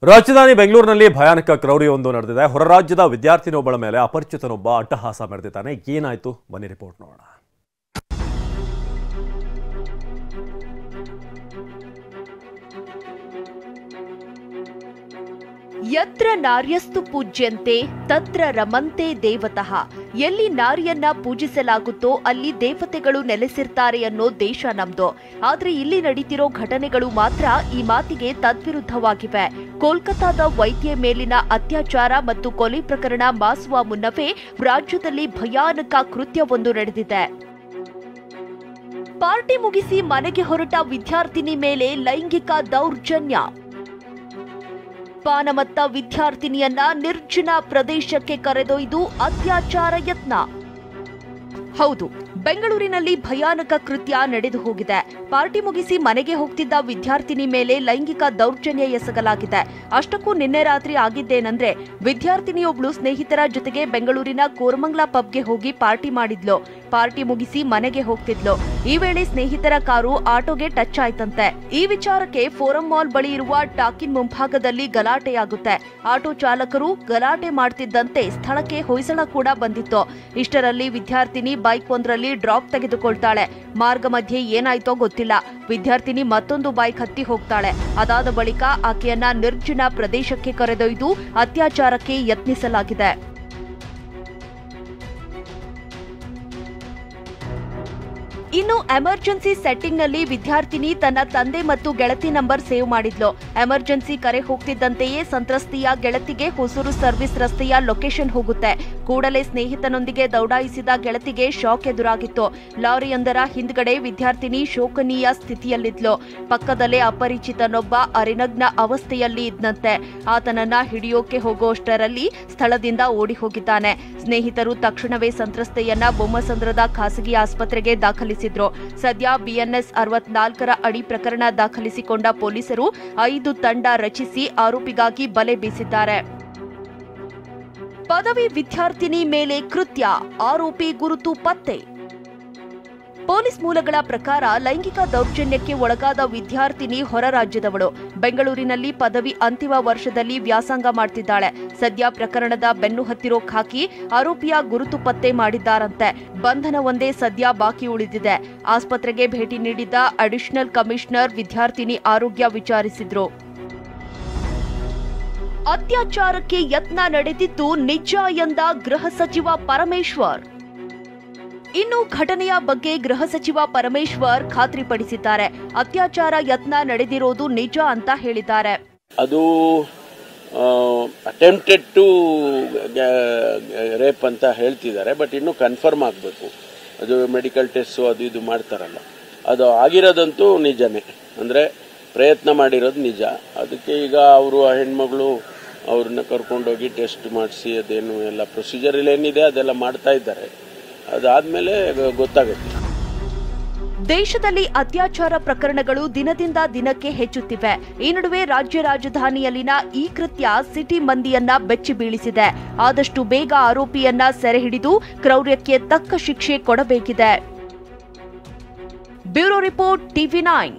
ರಾಜಧಾನಿ ಬೆಂಗಳೂರಿನಲ್ಲಿ ಭಯಾನಕ ಕ್ರೌರ್ಯವೊಂದು ನಡೆದಿದೆ. ಹೊರ ರಾಜ್ಯದ ವಿದ್ಯಾರ್ಥಿನಿಯೊಬ್ಬಳ ಮೇಲೆ ಅಪರಿಚಿತನೊಬ್ಬ ಅಟ್ಟಹಾಸ ಮೆರೆದಿದ್ದಾನೆ. ಏನಾಯ್ತು ಬನ್ನಿ ರಿಪೋರ್ಟ್ ನೋಡೋಣ. ಯತ್ರ ನಾರ್ಯಸ್ತು ಪೂಜ್ಯಂತೆ ತತ್ರ ರಮಂತೆ ದೇವತಃ. ಎಲ್ಲಿ ನಾರಿಯನ್ನ ಪೂಜಿಸಲಾಗುತ್ತೋ ಅಲ್ಲಿ ದೇವತೆಗಳು ನೆಲೆಸಿರ್ತಾರೆ ಅನ್ನೋ ದೇಶ ನಮ್ದು. ಆದ್ರೆ ಇಲ್ಲಿ ನಡೀತಿರೋ ಘಟನೆಗಳು ಮಾತ್ರ ಈ ಮಾತಿಗೆ ತದ್ವಿರುದ್ಧವಾಗಿವೆ. ಕೋಲ್ಕತಾದ ವೈದ್ಯೆ ಮೇಲಿನ ಅತ್ಯಾಚಾರ ಮತ್ತು ಕೊಲೆ ಪ್ರಕರಣ ಮಾಸುವ ಮುನ್ನವೇ ರಾಜ್ಯದಲ್ಲಿ ಭಯಾನಕ ಕೃತ್ಯವೊಂದು ನಡೆದಿದೆ. ಪಾರ್ಟಿ ಮುಗಿಸಿ ಮನೆಗೆ ಹೊರಟ ವಿದ್ಯಾರ್ಥಿನಿ ಮೇಲೆ ಲೈಂಗಿಕ ದೌರ್ಜನ್ಯ. ಪಾನಮತ್ತ ವಿದ್ಯಾರ್ಥಿನಿಯನ್ನ ನಿರ್ಜನ ಪ್ರದೇಶಕ್ಕೆ ಕರೆದೊಯ್ದು ಅತ್ಯಾಚಾರ ಯತ್ನ. ಹೌದು, ಬೆಂಗಳೂರಿನಲ್ಲಿ ಭಯಾನಕ ಕೃತ್ಯ ನಡೆದು ಹೋಗಿದೆ. ಪಾರ್ಟಿ ಮುಗಿಸಿ ಮನೆಗೆ ಹೋಗ್ತಿದ್ದ ವಿದ್ಯಾರ್ಥಿನಿ ಮೇಲೆ ಲೈಂಗಿಕ ದೌರ್ಜನ್ಯ ಎಸಗಲಾಗಿದೆ. ಅಷ್ಟಕ್ಕೂ ನಿನ್ನೆ ರಾತ್ರಿ ಆಗಿದ್ದೇನೆಂದ್ರೆ, ವಿದ್ಯಾರ್ಥಿನಿಯೊಬ್ಳು ಸ್ನೇಹಿತರ ಜೊತೆಗೆ ಬೆಂಗಳೂರಿನ ಕೋರಮಂಗಲ ಪಬ್ಗೆ ಹೋಗಿ ಪಾರ್ಟಿ ಮಾಡಿದ್ಲು. ಪಾರ್ಟಿ ಮುಗಿಸಿ ಮನೆಗೆ ಹೋಗ್ತಿದ್ಲು. ಈ ವೇಳೆ ಸ್ನೇಹಿತರ ಕಾರು ಆಟೋಗೆ ಟಚ್ ಆಯ್ತಂತೆ. ಈ ವಿಚಾರಕ್ಕೆ ಫೋರಂ ಮಾಲ್ ಬಳಿ ಇರುವ ಟಾಕಿನ್ ಮುಂಭಾಗದಲ್ಲಿ ಗಲಾಟೆಯಾಗುತ್ತೆ. ಆಟೋ ಚಾಲಕರು ಗಲಾಟೆ ಮಾಡ್ತಿದ್ದಂತೆ ಸ್ಥಳಕ್ಕೆ ಹೊಯ್ಸಳ ಕೂಡ ಬಂದಿತ್ತು. ಇಷ್ಟರಲ್ಲಿ ವಿದ್ಯಾರ್ಥಿನಿ ಬೈಕ್ ಒಂದರಲ್ಲಿ ಡ್ರಾಪ್ ತೆಗೆದುಕೊಳ್ತಾಳೆ. ಮಾರ್ಗ ಮಧ್ಯೆ ಏನಾಯ್ತೋ ಗೊತ್ತಿಲ್ಲ. ವಿದ್ಯಾರ್ಥಿನಿ ಮತ್ತೊಂದು ಬೈಕ್ ಹತ್ತಿ ಹೋಗ್ತಾಳೆ. ಅದಾದ ಬಳಿಕ ಆಕೆಯನ್ನ ನಿರ್ಜನ ಪ್ರದೇಶಕ್ಕೆ ಕರೆದೊಯ್ದು ಅತ್ಯಾಚಾರಕ್ಕೆ ಯತ್ನಿಸಲಾಗಿದೆ. ಇನ್ನು ಎಮರ್ಜೆನ್ಸಿ ಸೆಟ್ಟಿಂಗ್ನಲ್ಲಿ ವಿದ್ಯಾರ್ಥಿನಿ ತನ್ನ ತಂದೆ ಮತ್ತು ಗೆಳತಿ ನಂಬರ್ ಸೇವ್ ಮಾಡಿದ್ಲು. ಎಮರ್ಜೆನ್ಸಿ ಕರೆ ಹೋಗ್ತಿದ್ದಂತೆಯೇ ಸಂತ್ರಸ್ತೆಯ ಗೆಳತಿಗೆ ಹೊಸೂರು ಸರ್ವಿಸ್ ರಸ್ತೆಯ ಲೊಕೇಶನ್ ಹೋಗುತ್ತೆ. ಕೂಡಲೇ ಸ್ನೇಹಿತನೊಂದಿಗೆ ದೌಡಾಯಿಸಿದ ಗೆಳತಿಗೆ ಶಾಕ್ ಎದುರಾಗಿತ್ತು. ಲಾರಿಯೊಂದರ ಹಿಂದ್ಗಡೆ ವಿದ್ಯಾರ್ಥಿನಿ ಶೋಕನೀಯ ಸ್ಥಿತಿಯಲ್ಲಿದ್ಲು. ಪಕ್ಕದಲ್ಲೇ ಅಪರಿಚಿತನೊಬ್ಬ ಅರೆನಗ್ನ ಅವಸ್ಥೆಯಲ್ಲಿ ಇದ್ದಂತೆ. ಆತನನ್ನ ಹಿಡಿಯೋಕೆ ಹೋಗುವಷ್ಟರಲ್ಲಿ ಸ್ಥಳದಿಂದ ಓಡಿ ಹೋಗಿದ್ದಾನೆ. ಸ್ನೇಹಿತರು ತಕ್ಷಣವೇ ಸಂತ್ರಸ್ತೆಯನ್ನ ಬೊಮ್ಮಸಂದ್ರದ ಖಾಸಗಿ ಆಸ್ಪತ್ರೆಗೆ ದಾಖಲಿಸಿದ್ರು. ಸದ್ಯ ಬಿಎನ್ಎಸ್ 64ರ ಅಡಿ ಪ್ರಕರಣ ದಾಖಲಿಸಿಕೊಂಡ ಪೊಲೀಸರು 5 ತಂಡ ರಚಿಸಿ ಆರೋಪಿಗಾಗಿ ಬಲೆ ಬೀಸಿದ್ದಾರೆ. ಪದವಿ ವಿದ್ಯಾರ್ಥಿನಿ ಮೇಲೆ ಕೃತ್ಯ, ಆರೋಪಿ ಗುರುತು ಪತ್ತೆ. ಪೊಲೀಸ್ ಮೂಲಗಳ ಪ್ರಕಾರ ಲೈಂಗಿಕ ದೌರ್ಜನ್ಯಕ್ಕೆ ಒಳಗಾದ ವಿದ್ಯಾರ್ಥಿನಿ ಹೊರ ರಾಜ್ಯದವಳು. ಬೆಂಗಳೂರಿನಲ್ಲಿ ಪದವಿ ಅಂತಿಮ ವರ್ಷದಲ್ಲಿ ವ್ಯಾಸಂಗ ಮಾಡ್ತಿದ್ದಾಳೆ. ಸದ್ಯ ಪ್ರಕರಣದ ಬೆನ್ನು ಹತ್ತಿರೋ ಖಾಕಿ ಆರೋಪಿಯ ಗುರುತು ಪತ್ತೆ ಮಾಡಿದ್ದಾರಂತೆ. ಬಂಧನ ಒಂದೇ ಸದ್ಯ ಬಾಕಿ ಉಳಿದಿದೆ. ಆಸ್ಪತ್ರೆಗೆ ಭೇಟಿ ನೀಡಿದ್ದ ಅಡಿಷನಲ್ ಕಮಿಷನರ್ ವಿದ್ಯಾರ್ಥಿನಿ ಆರೋಗ್ಯ ವಿಚಾರಿಸಿದ್ರು. ಅತ್ಯಾಚಾರಕ್ಕೆ ಯತ್ನ ನಡೆದಿದ್ದು ನಿಜ ಎಂದ ಗೃಹ ಸಚಿವ ಪರಮೇಶ್ವರ್. ಇನ್ನು ಘಟನೆಯ ಬಗ್ಗೆ ಗೃಹ ಸಚಿವ ಪರಮೇಶ್ವರ್ ಖಾತ್ರಿಪಡಿಸಿದ್ದಾರೆ. ಅತ್ಯಾಚಾರ ಯತ್ನ ನಡೆದಿರೋದು ನಿಜ ಅಂತ ಹೇಳಿದ್ದಾರೆ. ಅದು ಅಟೆಂಪ್ಟೆಡ್ ಟು ರೇಪ್ ಅಂತ ಹೇಳ್ತಿದ್ದಾರೆ. ಬಟ್ ಇನ್ನು ಕನ್ಫರ್ಮ್ ಆಗಬೇಕು. ಅದು ಮೆಡಿಕಲ್ ಟೆಸ್ಟ್ ಅದು ಇದು ಮಾಡ್ತಾರಲ್ಲ, ಅದು ಆಗಿರೋದಂತೂ ನಿಜನೇ. ಅಂದರೆ ಪ್ರಯತ್ನ ಮಾಡಿರೋದು ನಿಜ. ಅದಕ್ಕೆ ಈಗ ಅವರು ಆ ಹೆಣ್ಮಗಳು ಅವ್ರನ್ನ ಕರ್ಕೊಂಡೋಗಿ ಟೆಸ್ಟ್ ಮಾಡಿಸಿ ಅದೇನು ಎಲ್ಲ ಪ್ರೊಸೀಜರ್ ಏನಿದೆ ಅದೆಲ್ಲ ಮಾಡ್ತಾ ಇದ್ದಾರೆ. ಅದಾದ್ಮೇಲೆ ಗೊತ್ತಾಗುತ್ತೆ. ದೇಶದಲ್ಲಿ ಅತ್ಯಾಚಾರ ಪ್ರಕರಣಗಳು ದಿನದಿಂದ ದಿನಕ್ಕೆ ಹೆಚ್ಚುತ್ತಿವೆ. ಈ ನಡುವೆ ರಾಜ್ಯ ರಾಜಧಾನಿಯಲ್ಲಿನ ಈ ಕೃತ್ಯ ಸಿಟಿ ಮಂದಿಯನ್ನ ಬೆಚ್ಚಿ ಬೀಳಿಸಿದೆ. ಆದಷ್ಟು ಬೇಗ ಆರೋಪಿಯನ್ನ ಸೆರೆ ಹಿಡಿದು ಕ್ರೌರ್ಯಕ್ಕೆ ತಕ್ಕ ಶಿಕ್ಷೆ ಕೊಡಬೇಕಿದೆ. Bureau report, TV9.